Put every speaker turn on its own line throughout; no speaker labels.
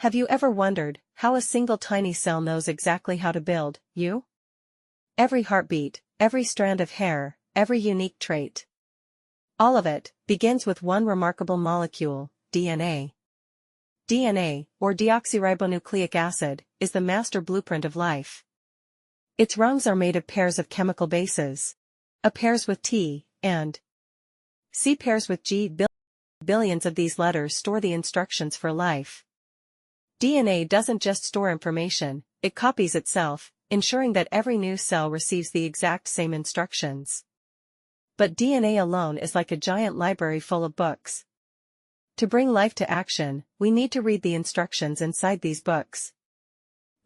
Have you ever wondered how a single tiny cell knows exactly how to build you? Every heartbeat, every strand of hair, every unique trait. All of it begins with one remarkable molecule, DNA. DNA, or deoxyribonucleic acid, is the master blueprint of life. Its rungs are made of pairs of chemical bases. A pairs with T, and C pairs with G. Billions of these letters store the instructions for life. DNA doesn't just store information, it copies itself, ensuring that every new cell receives the exact same instructions. But DNA alone is like a giant library full of books. To bring life to action, we need to read the instructions inside these books.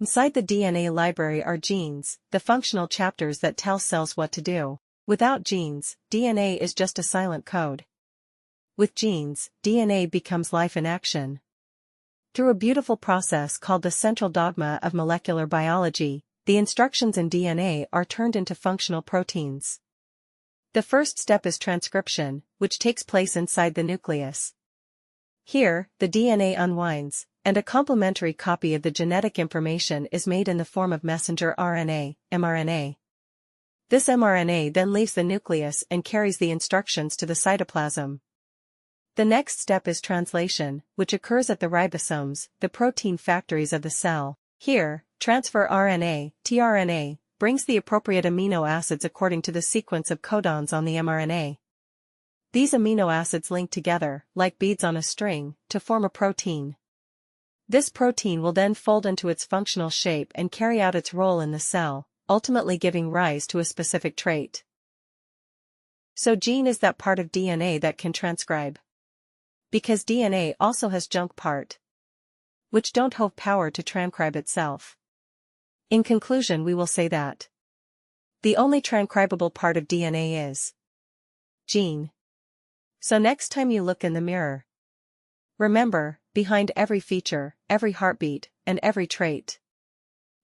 Inside the DNA library are genes, the functional chapters that tell cells what to do. Without genes, DNA is just a silent code. With genes, DNA becomes life in action. Through a beautiful process called the central dogma of molecular biology, the instructions in DNA are turned into functional proteins. The first step is transcription, which takes place inside the nucleus. Here, the DNA unwinds, and a complementary copy of the genetic information is made in the form of messenger RNA, mRNA. This mRNA then leaves the nucleus and carries the instructions to the cytoplasm. The next step is translation, which occurs at the ribosomes, the protein factories of the cell. Here, transfer RNA, tRNA, brings the appropriate amino acids according to the sequence of codons on the mRNA. These amino acids link together, like beads on a string, to form a protein. This protein will then fold into its functional shape and carry out its role in the cell, ultimately giving rise to a specific trait. So gene is that part of DNA that can transcribe. Because DNA also has junk part, which don't have power to transcribe itself. In conclusion, we will say that the only transcribable part of DNA is gene. So next time you look in the mirror, remember, behind every feature, every heartbeat, and every trait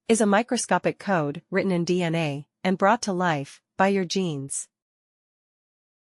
is a microscopic code written in DNA and brought to life by your genes.